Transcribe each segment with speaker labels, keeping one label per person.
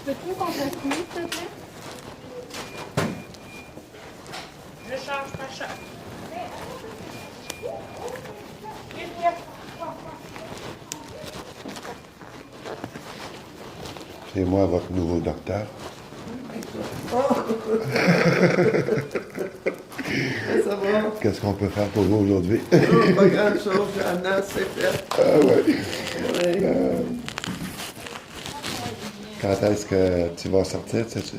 Speaker 1: Peux-tu qu'on fasse mieux, s'il te plaît?
Speaker 2: Je charge ta chatte.
Speaker 3: C'est moi, votre nouveau docteur.
Speaker 4: Ça va?
Speaker 3: Qu'est-ce qu'on peut faire pour vous aujourd'hui?
Speaker 4: Non, pas grand-chose, Anna, c'est fait.
Speaker 3: Ah ouais.
Speaker 4: Ouais.
Speaker 3: Quand est-ce que tu vas sortir, sais-tu?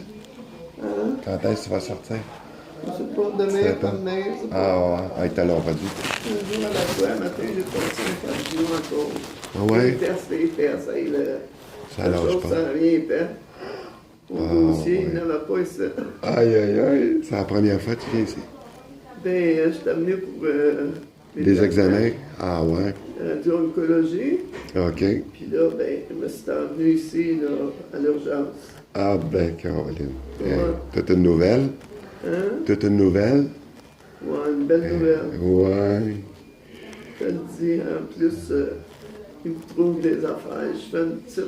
Speaker 4: Hein?
Speaker 3: Quand est-ce que tu vas sortir?
Speaker 4: Je sais pas, demain,
Speaker 3: C'est pas-
Speaker 4: demain, je sais pas.
Speaker 3: Ah ouais, avec ta longue produit.
Speaker 4: Un jour à la fois, un matin, j'ai passé un cardio encore.
Speaker 3: Ah ouais?
Speaker 4: Les fesses, ça y est,
Speaker 3: Ça
Speaker 4: la
Speaker 3: lâche
Speaker 4: chose,
Speaker 3: pas.
Speaker 4: ça n'a rien fait. Au
Speaker 3: Ah,
Speaker 4: dossier,
Speaker 3: ouais.
Speaker 4: il n'avait pas ici.
Speaker 3: Aïe, aïe, aïe. C'est la première fois que tu viens ici.
Speaker 4: Ben, je suis amené pour
Speaker 3: Des examens? Ah ouais.
Speaker 4: radio-oncologie.
Speaker 3: OK.
Speaker 4: Puis là, ben, je me suis emmené ici, là, à l'urgence.
Speaker 3: Ah ben, Caroline.
Speaker 4: Ouais.
Speaker 3: Toute une nouvelle?
Speaker 4: Hein?
Speaker 3: Toute une nouvelle?
Speaker 4: Ouais, une belle nouvelle.
Speaker 3: Ouais.
Speaker 4: Je te le dis, en plus, ils me trouvent des affaires. Je fais une petite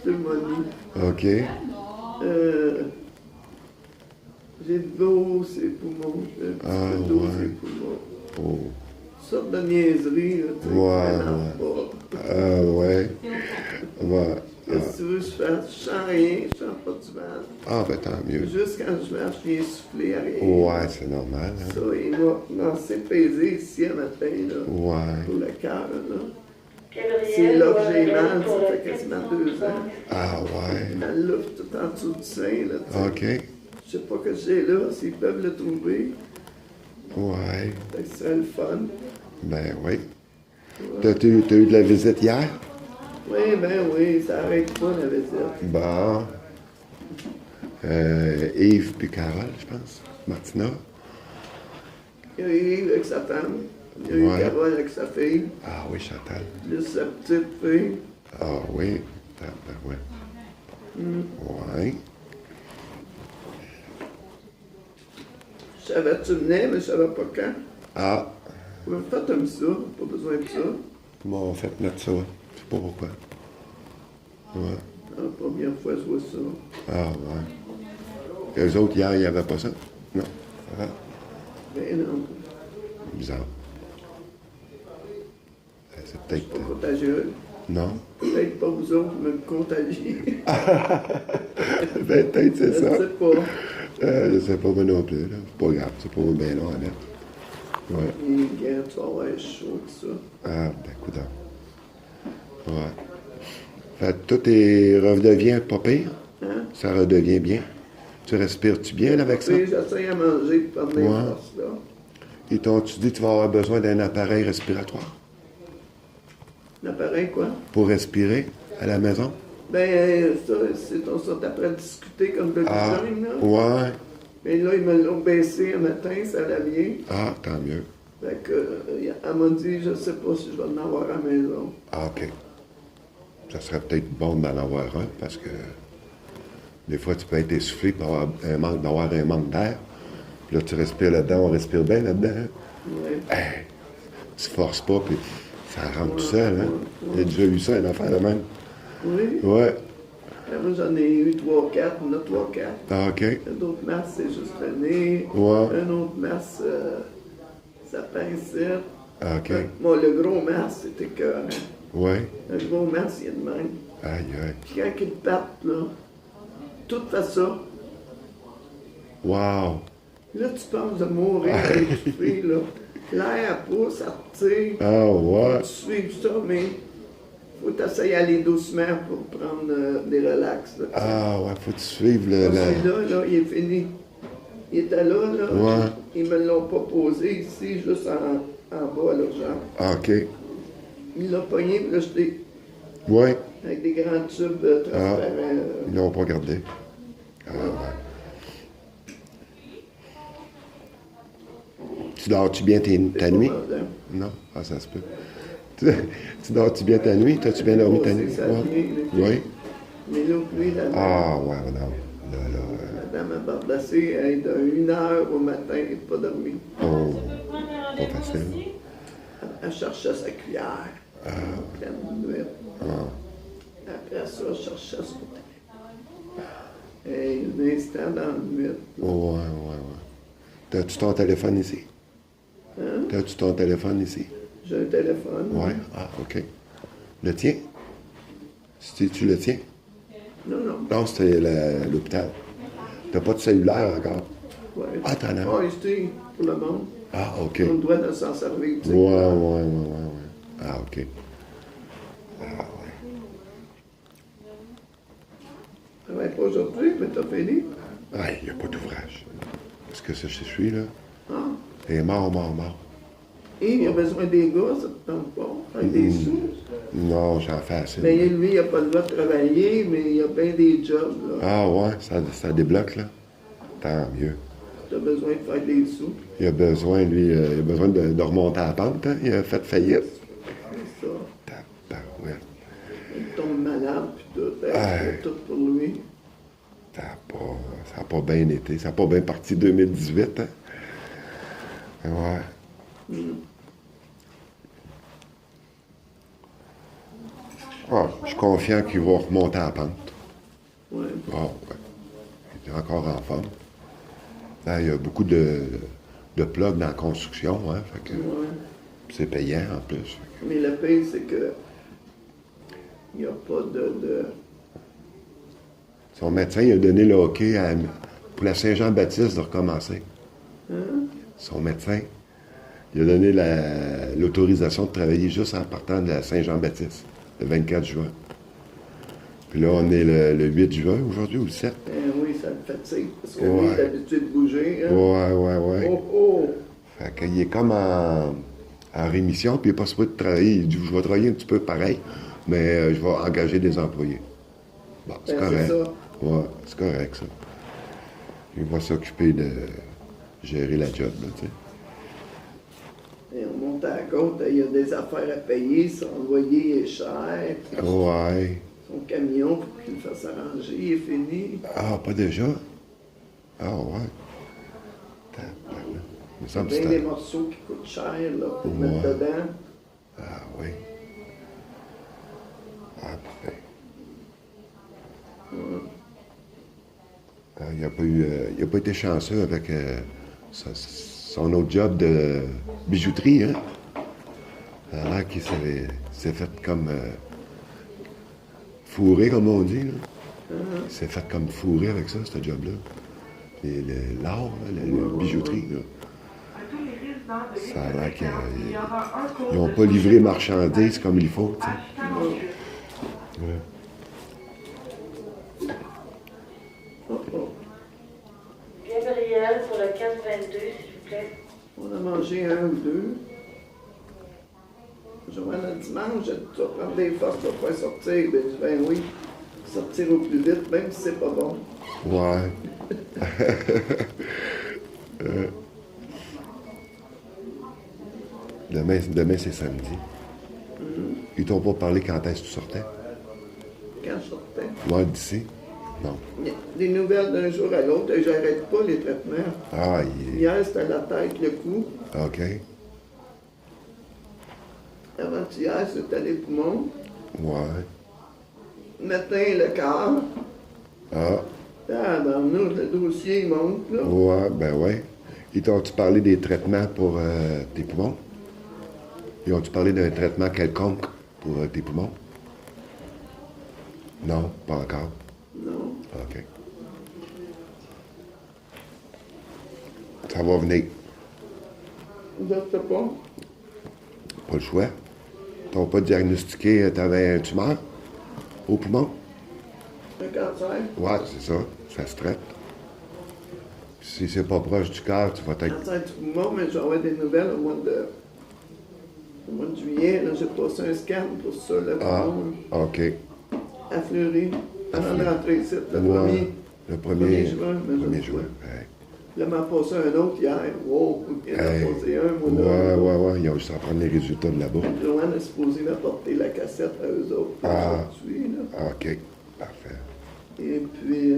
Speaker 4: pneumonie.
Speaker 3: OK.
Speaker 4: J'ai de l'eau, c'est poumons. J'ai un petit
Speaker 3: Ah,
Speaker 4: peu d'eau,
Speaker 3: ouais.
Speaker 4: c'est poumons.
Speaker 3: Oh.
Speaker 4: Une sorte de niaiserie, là, tu sais,
Speaker 3: Ouais,
Speaker 4: qui m'énerve
Speaker 3: ouais.
Speaker 4: pas.
Speaker 3: Ah ouais. Ouais.
Speaker 4: Qu'est-ce que tu veux que je fasse? Je sens rien, je sens pas du mal.
Speaker 3: Ah ben tant mieux.
Speaker 4: Juste quand je marche, je viens souffler à rien.
Speaker 3: Ouais, c'est normal. Hein?
Speaker 4: Ça, il m'a assez pesé ici un matin, là,
Speaker 3: Ouais.
Speaker 4: pour le cœur, là. C'est là que j'ai mal, ça fait quasiment 2 ans.
Speaker 3: Ah ouais.
Speaker 4: La loupe tout en dessous du sein, là, tu sais.
Speaker 3: OK.
Speaker 4: Je sais pas que j'ai là, s'ils peuvent le trouver.
Speaker 3: Ouais.
Speaker 4: Fait que ce serait le fun.
Speaker 3: Ben oui. T'as eu de la visite hier?
Speaker 4: Oui, ben oui, ça arrête pas la visite.
Speaker 3: Bon. Yves puis Carole, je pense. Martina.
Speaker 4: Il y a eu Yves avec sa femme, il y a eu
Speaker 3: Ouais.
Speaker 4: Carole avec sa fille,
Speaker 3: Ah oui, Chantal.
Speaker 4: plus sa petite fille.
Speaker 3: Ah oui. Ah, ben ouais. Ouais.
Speaker 4: Je savais que tu venais, mais je savais pas quand.
Speaker 3: Ah.
Speaker 4: Ouais, faites comme ça, pas besoin de ça.
Speaker 3: Bon, on fait mettre ça. Je sais pas pourquoi. Ouais.
Speaker 4: La première fois, je vois ça.
Speaker 3: Ah ouais. Eux autres, hier, il n'y avait pas ça? Non. Ah,
Speaker 4: Ben non,
Speaker 3: bizarre. C'est
Speaker 4: pas
Speaker 3: peut-être...
Speaker 4: contagieux.
Speaker 3: Non?
Speaker 4: Peut-être pas vous autres, mais me contagier.
Speaker 3: Ben, peut-être c'est
Speaker 4: Je
Speaker 3: ça.
Speaker 4: sais pas.
Speaker 3: Je sais pas moi non plus. Là. C'est pas grave. C'est pas bien long à mettre. Ouais.
Speaker 4: Et regarde, tu vas avoir chaud que ça.
Speaker 3: Ah, ben, coudonc. Ouais. Fait que tout est redevient pas pire.
Speaker 4: Hein?
Speaker 3: Ça redevient bien. Tu respires-tu bien là, avec ça?
Speaker 4: Oui, j'essaie à manger pour prendre des
Speaker 3: Ouais.
Speaker 4: forces, là.
Speaker 3: Ils t'ont-tu dit que tu vas avoir besoin d'un appareil respiratoire
Speaker 4: L'appareil, quoi?
Speaker 3: pour respirer à la maison?
Speaker 4: Ben, ça, on s'est après discuter comme de
Speaker 3: Ah,
Speaker 4: design, là.
Speaker 3: ouais.
Speaker 4: Mais là, ils me l'ont baissé un matin, ça allait bien.
Speaker 3: Ah, tant mieux.
Speaker 4: Fait que, elle m'a dit, je sais pas si je vais en avoir à la maison.
Speaker 3: Ah, OK. Ça serait peut-être bon d'en avoir un parce que des fois, tu peux être essoufflé pour d'avoir un manque d'air. Puis là, tu respires là-dedans, on respire bien là-dedans.
Speaker 4: Ouais.
Speaker 3: Hey, tu forces pas, puis ça rentre tout seul. Hein? J'ai déjà eu ça, une affaire de même.
Speaker 4: Oui.
Speaker 3: Ouais.
Speaker 4: Ben, moi, j'en ai eu 3-4, on a 3-4.
Speaker 3: Ah, OK.
Speaker 4: Un autre masque, c'est juste le nez.
Speaker 3: Ouais.
Speaker 4: Un autre masque, ça pincette.
Speaker 3: Ah, OK.
Speaker 4: Moi, le gros masque, c'était que
Speaker 3: Ouais.
Speaker 4: le gros masque, il est de même.
Speaker 3: Aïe, aïe.
Speaker 4: Puis quand il partent, là, tout fait ça.
Speaker 3: Wow.
Speaker 4: Là, tu penses de mourir avec une fille, là. L'air pousse, ça te tire.
Speaker 3: Ah, ouais.
Speaker 4: Tu suives ça, mais faut t'essayer d'aller doucement pour prendre des relax. Là.
Speaker 3: Ah, ouais, faut que tu suives le...
Speaker 4: Celui-là, là, il est fini. Il était là, là.
Speaker 3: Ouais.
Speaker 4: Ils me l'ont pas posé ici, juste en bas à l'urgence.
Speaker 3: Ah, OK.
Speaker 4: Il l'a pogné, puis là, j'étais
Speaker 3: Ouais.
Speaker 4: avec des grands tubes transparents.
Speaker 3: Ils l'ont pas gardé. Ah, ouais. Tu dors-tu bien ta nuit? Non? Ah, ça se peut. Tu dors-tu bien ta nuit? T'as-tu bien dormi ta nuit?
Speaker 4: Ça
Speaker 3: Ouais.
Speaker 4: vient,
Speaker 3: Oui.
Speaker 4: mais là, lui, la
Speaker 3: Ah, ouais, non. Là,
Speaker 4: madame Bardassé, elle de 1 heure au matin, elle n'a pas dormi.
Speaker 3: Oh,
Speaker 2: Prendre un
Speaker 3: pas
Speaker 2: rendez-vous
Speaker 3: facile.
Speaker 2: aussi?
Speaker 4: Elle cherchait sa cuillère. En pleine nuit. Après ça, elle cherchait son téléphone. Et un instant dans la nuit.
Speaker 3: Oh, ouais. T'as-tu ton téléphone ici?
Speaker 4: Hein?
Speaker 3: T'as-tu ton téléphone ici?
Speaker 4: J'ai un téléphone.
Speaker 3: Ouais. Ah, OK. Le tien? Si tu le tiens?
Speaker 4: Non.
Speaker 3: Non, c'était l'hôpital. T'as pas de cellulaire encore?
Speaker 4: Ouais.
Speaker 3: Ah, t'en as?
Speaker 4: Ah, ici, pour le monde.
Speaker 3: Ah, OK.
Speaker 4: On doit de s'en servir. Tu sais.
Speaker 3: Ouais. Ah, OK.
Speaker 4: Ça va pas aujourd'hui, mais t'as fini.
Speaker 3: Ah, il n'y a pas d'ouvrage. Est-ce que ça, je suis, là?
Speaker 4: Ah.
Speaker 3: Il est mort.
Speaker 4: Et il a besoin des gars, ça te tente pas, avec des sous.
Speaker 3: Non, j'en fais assez.
Speaker 4: Mais lui, il n'a pas le droit de travailler, mais il a bien des jobs. Là.
Speaker 3: Ah, ouais, ça débloque, là. Tant mieux.
Speaker 4: Tu as besoin de faire des sous.
Speaker 3: Il a besoin, lui, il a besoin de remonter à la pente, hein? Il a fait faillite.
Speaker 4: C'est ça.
Speaker 3: Tabarouette.
Speaker 4: Il tombe malade, puis tout. C'est tout pour lui.
Speaker 3: Ça n'a pas bien été. Ça n'a pas bien parti 2018, hein? Ouais. Ah, je suis confiant qu'il va remonter à la pente.
Speaker 4: Ouais.
Speaker 3: Ah, ouais. Il est encore en forme. Là, il y a beaucoup de plugs dans la construction, hein? Fait que
Speaker 4: Ouais.
Speaker 3: c'est payant en plus. Fait
Speaker 4: Mais le pire, c'est que il n'y a pas de...
Speaker 3: son médecin il a donné le hockey pour la Saint-Jean-Baptiste de recommencer. Son médecin, il a donné l'autorisation de travailler juste en partant de la Saint-Jean-Baptiste, le 24 juin. Puis là, on est le 8 juin aujourd'hui, ou le 7.
Speaker 4: oui, ça le fatigue, parce que
Speaker 3: Ouais.
Speaker 4: lui, il est habitué de bouger. Hein?
Speaker 3: Ouais.
Speaker 4: Oh!
Speaker 3: Fait qu'il est comme en rémission, puis il n'est pas supposé de travailler. Il dit, je vais travailler un petit peu pareil, mais je vais engager des employés. Bon, c'est
Speaker 4: Ben,
Speaker 3: correct.
Speaker 4: c'est ça.
Speaker 3: Ouais, c'est correct, ça. Il va s'occuper de gérer la job, là, tu sais.
Speaker 4: Et on monte à la côte, il y a des affaires à payer, son loyer est cher.
Speaker 3: Ouais.
Speaker 4: Son camion, pour qu'il le fasse arranger, il est fini.
Speaker 3: Ah, pas déjà? Ah, ouais. Tabarnak. Il me semble que
Speaker 4: Il y a
Speaker 3: c'était...
Speaker 4: des morceaux qui coûtent cher, là, pour
Speaker 3: Ouais.
Speaker 4: mettre dedans.
Speaker 3: Ah, oui. Ah, parfait. Ah, il n'a pas été chanceux avec son autre job de bijouterie, hein? Ça a l'air qu'il s'est fait comme fourré, comme on dit, là. Il s'est fait comme fourré avec ça, ce job-là. L'art, là, la bijouterie, là. Ça a l'air qu'ils n'ont pas livré marchandises comme il faut, tu sais. Ouais.
Speaker 2: Gabriel, pour le 422, s'il vous plaît.
Speaker 4: On a mangé un ou deux. Joanne, le dimanche, j'ai dit, tu vas prendre des forces pour pouvoir sortir. Ben, je dis, ben oui, sortir au plus vite, même si c'est pas bon.
Speaker 3: Ouais. Demain c'est samedi. Ils t'ont pas parlé quand est-ce que tu sortais?
Speaker 4: Quand je sortais.
Speaker 3: Moi, d'ici? Non.
Speaker 4: Des nouvelles d'un jour à l'autre, et j'arrête pas les traitements.
Speaker 3: Ah,
Speaker 4: Hier, c'était la tête, le cou.
Speaker 3: OK.
Speaker 4: Avant-hier, c'était les poumons.
Speaker 3: Ouais.
Speaker 4: Matin, le cœur.
Speaker 3: Ah,
Speaker 4: Dans nous, le dossier, il monte, là.
Speaker 3: ouais, ben ouais. Ils t'ont-tu parlé des traitements pour tes poumons? Ils ont-tu parlé d'un traitement quelconque pour tes poumons? Non, pas encore.
Speaker 4: Non.
Speaker 3: OK. Ça va venir.
Speaker 4: Je sais pas.
Speaker 3: Pas le choix. T'ont pas diagnostiqué, t'avais un tumeur au poumon?
Speaker 4: Un cancer.
Speaker 3: Ouais, c'est ça. Ça se traite. Si c'est pas proche du cœur, tu vas être...
Speaker 4: Cancer du poumon, mais je vais avoir des nouvelles au mois de juillet. Là, j'ai passé un scan pour ça, le
Speaker 3: Ah,
Speaker 4: poumon.
Speaker 3: OK.
Speaker 4: À Fleury. Avant de rentrer ici, le
Speaker 3: Ouais,
Speaker 4: premier.
Speaker 3: le
Speaker 4: 1er juin, mais je
Speaker 3: 1er
Speaker 4: sais
Speaker 3: juin.
Speaker 4: pas.
Speaker 3: Ouais.
Speaker 4: Là, m'a passé un autre hier. Wow, il en a
Speaker 3: Hey.
Speaker 4: passé un, moi, là.
Speaker 3: Ouais. Ils ont juste à prendre les résultats de là-bas.
Speaker 4: Joanne est supposée m'apporter la cassette à eux autres
Speaker 3: Ah.
Speaker 4: aujourd'hui, là.
Speaker 3: OK. Parfait.
Speaker 4: Et puis,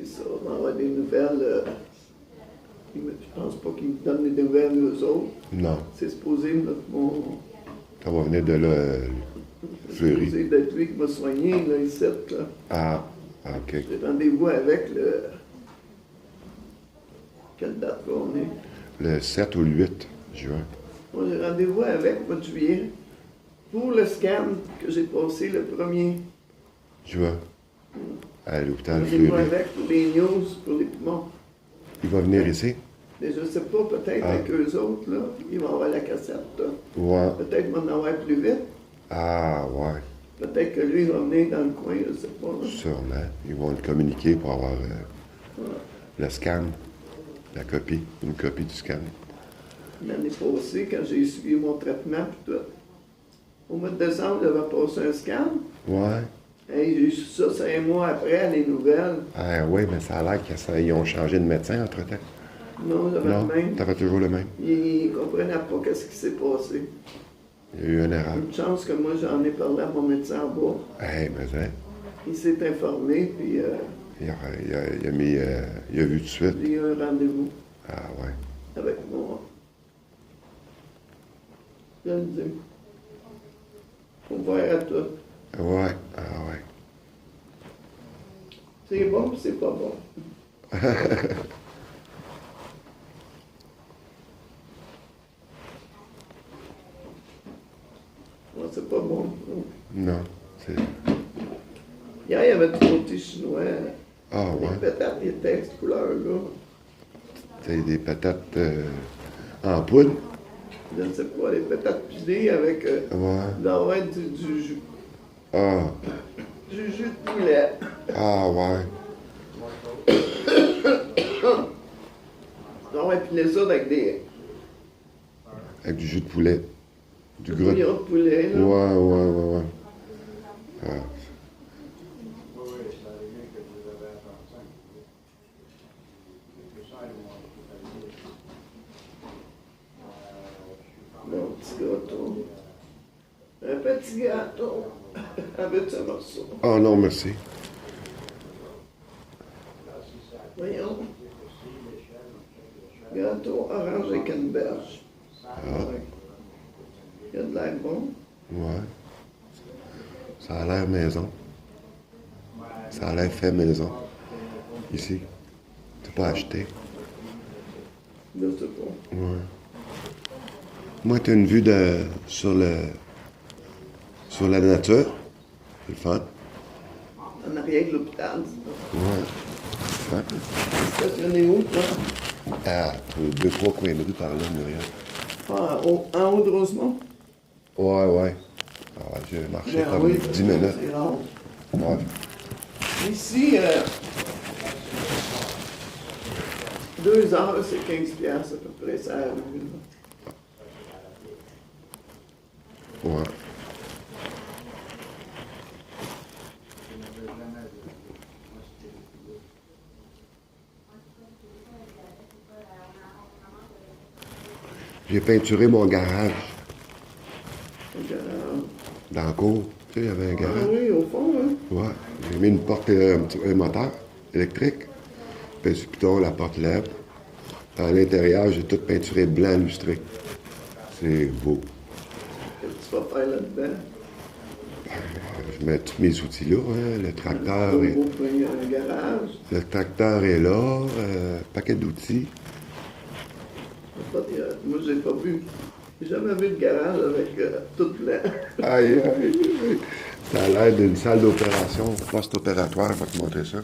Speaker 4: ça, on va avoir des nouvelles. Je pense pas qu'ils me donnent des nouvelles eux autres.
Speaker 3: Non.
Speaker 4: C'est supposé notre mon.
Speaker 3: Ça va venir de là,
Speaker 4: C'est
Speaker 3: Fleury.
Speaker 4: supposé d'être lui qui m'a soigné, là, ici, là.
Speaker 3: Ah, OK.
Speaker 4: J'ai rendez-vous avec le. Quelle date qu'on est?
Speaker 3: Le 7 ou le 8 juin.
Speaker 4: Moi, j'ai rendez-vous avec mois de juillet pour le scan que j'ai passé le 1er.
Speaker 3: Juin. À l'hôpital
Speaker 4: Rendez-vous
Speaker 3: Fleury.
Speaker 4: avec pour les news, pour les poumons.
Speaker 3: Il va venir ici?
Speaker 4: Mais je ne sais pas, peut-être
Speaker 3: Ah.
Speaker 4: avec eux autres, là, ils vont avoir la cassette. Là.
Speaker 3: Ouais.
Speaker 4: Peut-être m'en avoir plus vite.
Speaker 3: Ah, ouais.
Speaker 4: Peut-être que lui, il va venir dans le coin, je ne sais pas. Là.
Speaker 3: Sûrement. Ils vont le communiquer pour avoir le scan, la copie, une copie du scan.
Speaker 4: L'année passée, quand j'ai suivi mon traitement, puis tout, au mois de décembre, j'avais passé un scan.
Speaker 3: Ouais.
Speaker 4: Hey, j'ai eu ça 5 mois après, les nouvelles.
Speaker 3: Ah, oui, mais ça a l'air qu'ils ont changé de médecin entre-temps.
Speaker 4: Non, j'avais
Speaker 3: Non,
Speaker 4: le même.
Speaker 3: t'avais toujours le même.
Speaker 4: Ils ne comprenaient pas qu'est-ce qui s'est passé.
Speaker 3: Il y a eu une erreur.
Speaker 4: Une chance que moi, j'en ai parlé à mon médecin en bas.
Speaker 3: Hey, mais hein,
Speaker 4: Il s'est informé, puis
Speaker 3: il a vu tout de suite.
Speaker 4: j'ai eu un rendez-vous
Speaker 3: Ah, ouais.
Speaker 4: avec moi. Je le dis. Faut voir à tout.
Speaker 3: Ouais, ah, ouais.
Speaker 4: C'est bon, puis c'est pas bon. Non, c'est pas bon.
Speaker 3: Non, c'est...
Speaker 4: Hier, il y avait du côté chinois.
Speaker 3: Ah,
Speaker 4: Les
Speaker 3: ouais.
Speaker 4: patates, ils étaient de cette couleur-là.
Speaker 3: C'est des patates en poudre.
Speaker 4: Je ne sais pas, les patates pilées avec
Speaker 3: Ouais.
Speaker 4: du jus.
Speaker 3: Ah,
Speaker 4: Du jus de poulet.
Speaker 3: ah, ouais.
Speaker 4: On va piler ça avec des
Speaker 3: Avec du jus de poulet. Du gros...
Speaker 4: bouillons de poulet. Là.
Speaker 3: Ouais. Ah.
Speaker 4: Mon petit gâteau. Un petit gâteau. Avec ce morceau.
Speaker 3: Oh non, merci.
Speaker 4: Voyons. Gâteau orange avec une berge. Ouais. Il y a de l'air bon.
Speaker 3: Ouais. Ça a l'air maison. Ça a l'air fait maison. Ici. C'est pas acheté.
Speaker 4: Je sais pas.
Speaker 3: Ouais. Moi, t'as une vue sur la nature. C'est le fun.
Speaker 4: En arrière de l'hôpital.
Speaker 3: Ouais. Fun.
Speaker 4: Stationné où, toi?
Speaker 3: Ah, 2-3 coins de rue par là, Muriel.
Speaker 4: Ah, en haut de Rosemont?
Speaker 3: Ouais. Ah, ouais, j'ai marché
Speaker 4: Ben
Speaker 3: comme
Speaker 4: oui,
Speaker 3: 10 minutes.
Speaker 4: c'est rare.
Speaker 3: Ouais.
Speaker 4: Ici, 2 heures, c'est 15 piastres à peu près, ça arrive.
Speaker 3: Ouais. J'ai peinturé mon garage dans la cour. Tu sais, il y avait un
Speaker 4: Ah
Speaker 3: garage.
Speaker 4: oui, au fond, hein?
Speaker 3: Ouais. J'ai mis une porte, un moteur électrique. Puis sur le piton, la porte lève. À l'intérieur, j'ai tout peinturé blanc lustré. C'est beau.
Speaker 4: Qu'est-ce que tu vas faire là-dedans?
Speaker 3: Je mets tous mes outils là, hein. Le tracteur
Speaker 4: C'est
Speaker 3: est,
Speaker 4: beau pour un garage.
Speaker 3: le tracteur est là, paquet d'outils.
Speaker 4: Moi, j'ai pas vu. J'ai jamais vu de garage avec tout blanc.
Speaker 3: Aïe. Ça a l'air d'une salle d'opération post-opératoire, je vais te montrer ça.